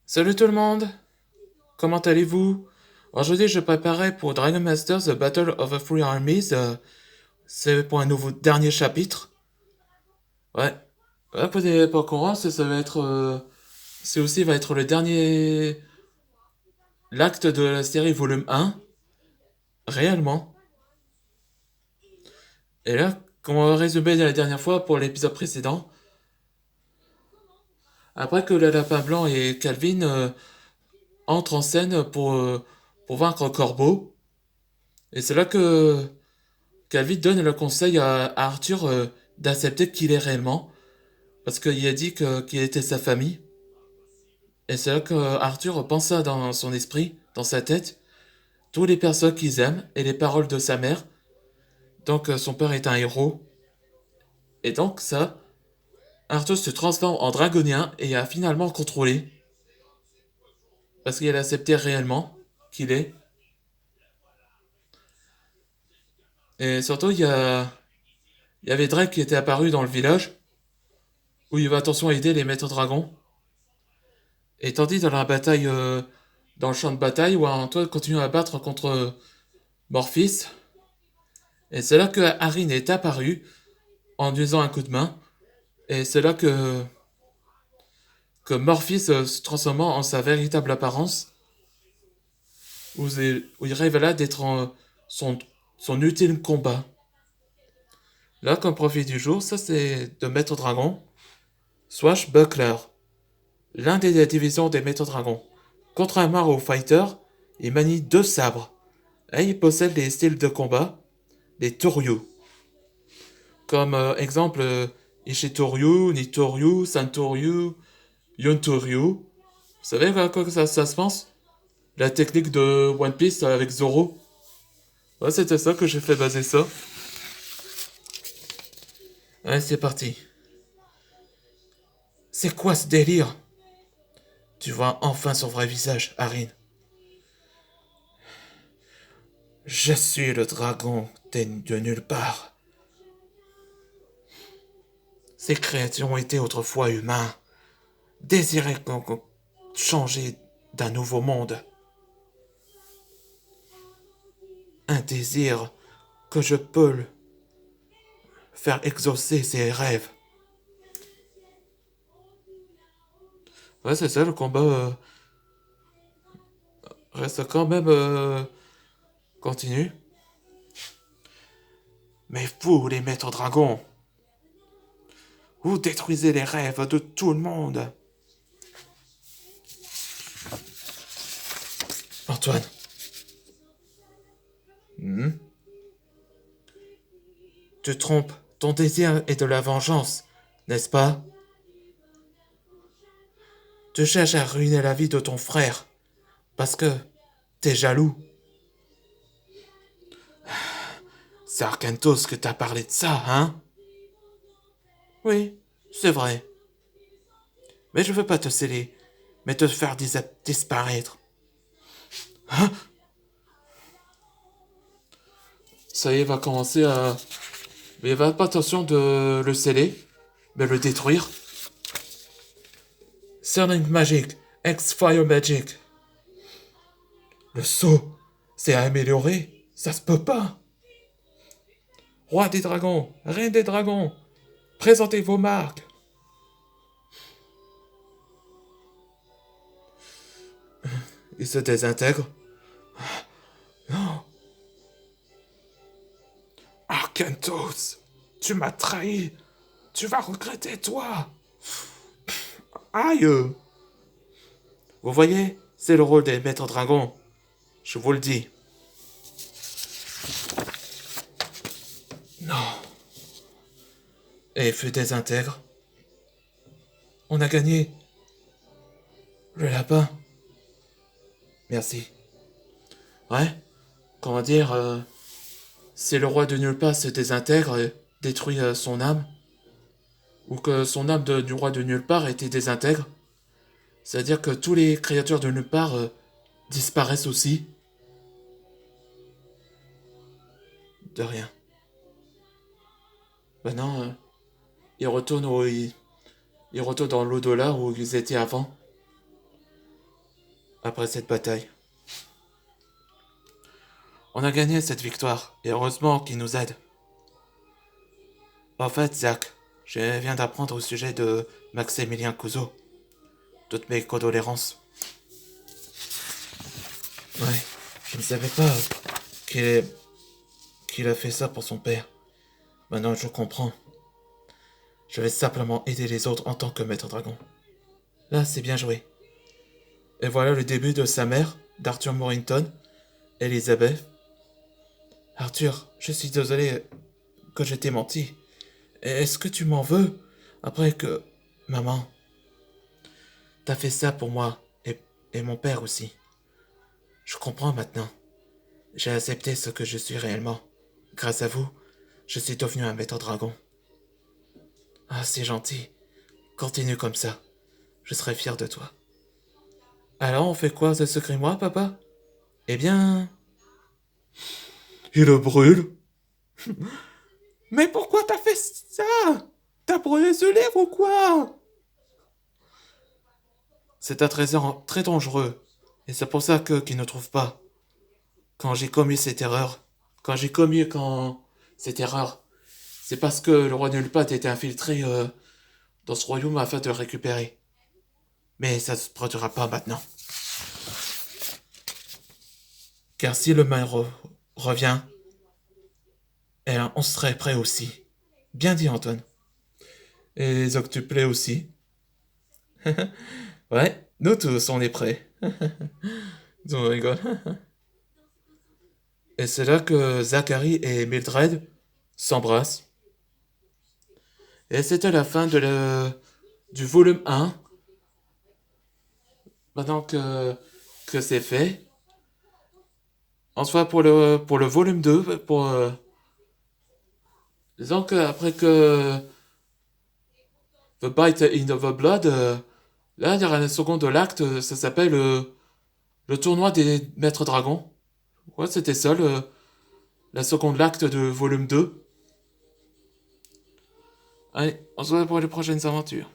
Salut tout le monde, comment allez-vous? Aujourd'hui je préparais pour Dragon Master The Battle of the Three Armies, c'est pour un nouveau dernier chapitre. Ouais, ouais pour des pas au courant, ça va être, c'est aussi va être le dernier, l'acte de la série volume 1, réellement. Et là, comme on va résumer la dernière fois pour l'épisode précédent, après que le Lapin Blanc et Calvin entrent en scène pour vaincre Corbeau, et c'est là que Calvin donne le conseil à Arthur d'accepter qu'il est réellement, parce qu'il a dit qu'il était sa famille. Et c'est là que Arthur pensa dans son esprit, dans sa tête, toutes les personnes qu'ils aiment et les paroles de sa mère. Donc son père est un héros. Et donc ça, Arthur se transforme en dragonien et a finalement contrôlé, parce qu'il a accepté réellement qu'il est. Et surtout, il y avait Drake qui était apparu dans le village, où il va attention aider les maîtres dragons. Et tandis dans la bataille, dans le champ de bataille, où Antoine continue à battre contre Morphis. Et c'est là que Harine est apparu en usant un coup de main. Et c'est là que Morphis se transformant en sa véritable apparence, où il révéla d'être son, son ultime combat. Là, comme profit du jour, ça c'est de Maître Dragon, Swashbuckler, l'un des divisions des Maîtres Dragons. Contrairement aux fighters, il manie deux sabres. Et il possède les styles de combat, les Toryu. Comme exemple, Ishitoryu, Nitoryu, Santoryu, Yontoryu. Vous savez à quoi ça se pense? La technique de One Piece avec Zoro. Ouais, c'était ça que j'ai fait baser ça. Allez, c'est parti. C'est quoi ce délire? Tu vois enfin son vrai visage, Harin. Je suis le dragon de nulle part. Ces créatures étaient autrefois humains, désiraient changer d'un nouveau monde. Un désir que je peux faire exaucer ses rêves. Ouais, c'est ça, le combat reste quand même continu. Mais vous, les maîtres dragons, vous détruisez les rêves de tout le monde. Antoine. Hmm? Tu te trompes, ton désir est de la vengeance, n'est-ce pas? Tu cherches à ruiner la vie de ton frère, parce que t'es jaloux. C'est Arkantos que t'as parlé de ça, hein? Oui, c'est vrai. Mais je veux pas te sceller, mais te faire disparaître. Hein? Ça y est, va commencer à... Mais va pas attention de le sceller, mais le détruire. Turning Magic, X-Fire Magic. Le saut, c'est à améliorer. Ça se peut pas. Roi des dragons, reine des dragons, présentez vos marques. Il se désintègre. Non, Arkantos, tu m'as trahi. Tu vas regretter, toi. Aïe. Vous voyez, c'est le rôle des maîtres dragons. Je vous le dis. Non. Et fut désintègre. On a gagné. Le lapin. Merci. Ouais. Comment dire, si le roi de nulle part se désintègre et détruit son âme, ou que son âme du roi de nulle part a été désintègre, c'est-à-dire que tous les créatures de nulle part disparaissent aussi. De rien. Maintenant, ils retournent dans l'au-delà où ils étaient avant. après cette bataille. On a gagné cette victoire, et heureusement qu'il nous aide. En fait, Zach, je viens d'apprendre au sujet de Maximilien Couzeau. Toutes mes condoléances. Ouais, je ne savais pas qu'il qu'il a fait ça pour son père. Maintenant, je comprends. Je vais simplement aider les autres en tant que maître dragon. Là, c'est bien joué. Et voilà le début de sa mère, d'Arthur Morrington, Elizabeth. Arthur, je suis désolé que je t'ai menti. Est-ce que tu m'en veux après que... Maman, t'as fait ça pour moi et mon père aussi. Je comprends maintenant. J'ai accepté ce que je suis réellement. Grâce à vous, je suis devenu un maître dragon. Ah, c'est gentil. Continue comme ça. Je serai fier de toi. Alors, on fait quoi de ce grimoire, papa? Eh bien... Il le brûle. Mais pourquoi t'as fait ça? T'as brûlé ce livre ou quoi? C'est un trésor très dangereux. Et c'est pour ça qu'il ne trouve pas. Quand j'ai commis cette erreur, cette erreur, c'est parce que le roi Nulpat était infiltré dans ce royaume afin de le récupérer. Mais ça ne se produira pas maintenant. Car si le mal revient, on serait prêt aussi. Bien dit, Antoine. Et les octuplés aussi. Ouais, nous tous, on est prêts. On rigole. Et c'est là que Zachary et Mildred s'embrassent. Et c'était la fin du volume 1. Maintenant que c'est fait. En soit pour le volume 2, disons qu'après que The Bite in the Blood, là il y aura le second de l'acte, ça s'appelle le tournoi des maîtres dragons. Ouais, c'était ça, la seconde acte de volume 2. Allez, on se voit pour les prochaines aventures.